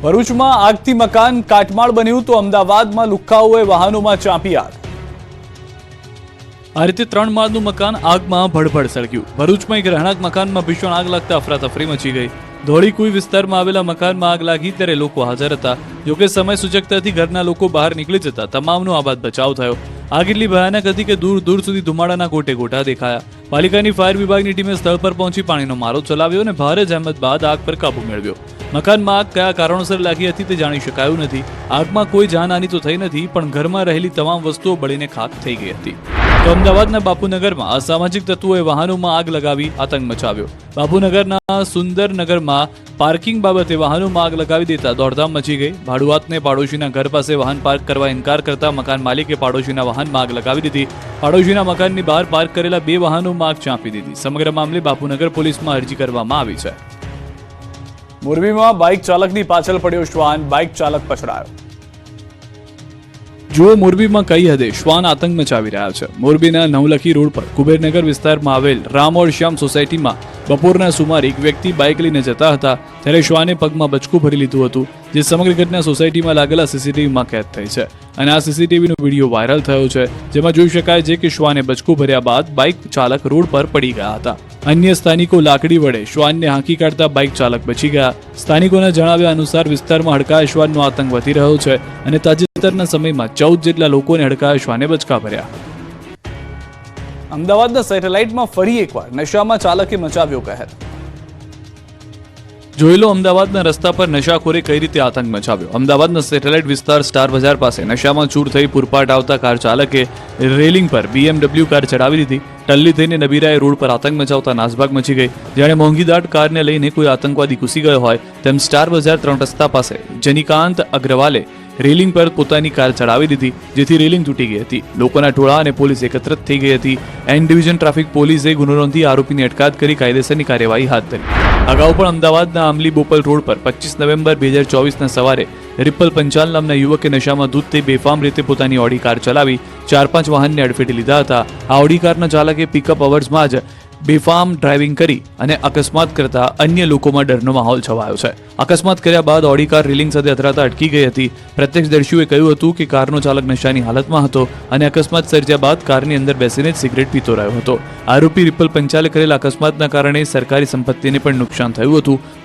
ભરૂચમાં આગથી મકાન કાટમાળ બન્યું તો અમદાવાદમાં લુખ્ખાઓએ વાહનોમાં ચાંપી આગ। આ રીતે 3 માળનું મકાન આગમાં ભડભડ સળગ્યું। ભરૂચમાં એક રહેણાંક મકાનમાં ભીષણ આગ લાગતા અફરાતફરી મચી ગઈ। ધોળીકુઈ વિસ્તારમાં આવેલા મકાનમાં આગ લાગી ત્યારે લોકો હાજર હતા। જોકે સમય સૂચકતાથી ઘરના લોકો બહાર નીકળી જતા તમામનો આબાદ બચાવ થયો। આગ એટલી ભયાનક હતી કે દૂર દૂર સુધી ધુમાડાના ગોટે ગોટા દેખાયા। પાલિકાની ફાયર વિભાગની ટીમે સ્થળ પર પહોંચી પાણીનો મારો ચલાવ્યો અને ભારે જહેમત બાદ આગ પર કાબુ મેળવ્યો। મકાનમાં આગ કયા કારણોસર લાગી હતી તે જાણી શકાયું નથી। આગમાં કોઈ જાનહાનિ તો થઈ નથી, પણ ઘરમાં રહેલી તમામ વસ્તુઓ બળીને ખાક થઈ ગઈ હતી। તો અમદાવાદના બાપુનગરમાં અસામાજિક તત્વોએ વાહનોમાં આગ લગાવી આતંક મચાવ્યો। બાપુનગરના સુંદરનગરમાં પાર્કિંગ બાબતે વાહનોમાં આગ લગાવી દેતા દોડધામ મચી ગઈ। ભાડુઆતને પાડોશીના ઘર પાસે વાહન પાર્ક કરવા ઇનકાર કરતા મકાન માલિકે પાડોશીના વાહનમાં આગ લગાવી દીધી। પાડોશીના મકાનની બહાર પાર્ક કરેલા 2 વાહનોમાં આગ ચાંપી દીધી। સમગ્ર મામલે બાપુનગર પોલીસમાં અરજી કરવામાં આવી છે। મોરબીમાં બાઇક ચાલકની પાછળ પડ્યો શ્વાન, બાઇક ચાલક પછડાયો। જુઓ મોરબીમાં કઈ હદે શ્વાન આતંક મચાવી રહ્યા છે। મોરબીના નવલખી રોડ પર કુબેરનગર વિસ્તારમાં આવેલ રામ ઓર શ્યામ સોસાયટીમાં બપોરના સુમારે એક વ્યક્તિ બાઇક લઈને જતા હતા ત્યારે શ્વાને પગમાં બચકું ભરી લીધું હતું, જે સમગ્ર ઘટના સોસાયટીમાં લાગેલા સીસીટીવીમાં કેદ થઈ છે અને આ સીસીટીવીનો વિડીયો વાયરલ થયો છે, જેમાં જોઈ શકાય છે કે શ્વાને બચકું ભર્યા બાદ બાઇક ચાલક રોડ પર પડી ગયા હતા। અન્ય સ્થાનિકો લાકડી વડે શ્વાનને હાંકી કાઢતા બાઇક ચાલક બચી ગયા। સ્થાનિકોના જણાવ્યા અનુસાર વિસ્તારમાં હડકાયા શ્વાનનો આતંક વધી રહ્યો છે અને તાજેતરના સમયમાં 14 જેટલા લોકોને હડકાયા શ્વાને બચકા ભર્યા। અમદાવાદના સેટેલાઇટમાં ફરી એકવાર નશામાં ચાલકે મચાવ્યો કહેર। જોઈ લો અમદાવાદના રસ્તા પર નશાખોરે કઈ રીતે આતંક મચાવ્યો। અમદાવાદના સેટેલાઇટ વિસ્તાર સ્ટાર બજાર પાસે નશામાં ચૂર થઈ પૂરપાટ આવતા કાર ચાલકે રેલિંગ પર BMW કાર ચડાવી દીધી। ટલ્લી થઈને નબીરાએ રોડ પર આતંક મચાવતા નાસભાગ મચી ગઈ। જાણે મોંઘીદાટ કારને લઈને કોઈ આતંકવાદી ઘૂસી ગયો હોય તેમ સ્ટાર બજાર 3 રસ્તા પાસે જનીકાંત અગ્રવાલે રેલિંગ પર પોતાની કાર ચડાવી દીધી, જેથી રેલિંગ તૂટી ગઈ હતી। લોકોના ટોળા અને પોલીસ એકત્રિત થઈ ગઈ હતી। એન ડિવિઝન ટ્રાફિક પોલીસે ગુનો નોંધી આરોપીની અટકાયત કરી કાયદેસરની કાર્યવાહી હાથ ધરી। અગાઉ પણ અમદાવાદના આમલી બોપલ રોડ પર 25 નવેમ્બર 2024ના સવારે રિપલ પંચાલ નામના યુવકે નશામાં ધૂત થઈ બેફામ રીતે પોતાની ઓડી કાર ચલાવી 4-5 વાહનને અડફેટે લીધા હતા। આ ઓડી કારના ચાલકે પિકઅપ અવર્સમાં જ બેફામ ડ્રાઇવિંગ કરી અને અકસ્માત કરતા અન્ય લોકોમાં ડરનો માહોલ છવાયો છે। અકસ્માત કર્યા બાદ ઓડી કાર રેલિંગ સાથે અથડાતા અટકી ગઈ હતી। પ્રત્યક્ષદર્શીઓએ કહ્યું હતું કે કારનો ચાલક નશાની હાલતમાં હતો અને અકસ્માત સર્જ્યા બાદ કારની અંદર બેસીને જ સિગરેટ પીતો રહ્યો હતો। આરોપી રિપલ પંચાલે કરેલા અકસ્માતના કારણે સરકારી સંપત્તિને પણ નુકસાન થયું હતું।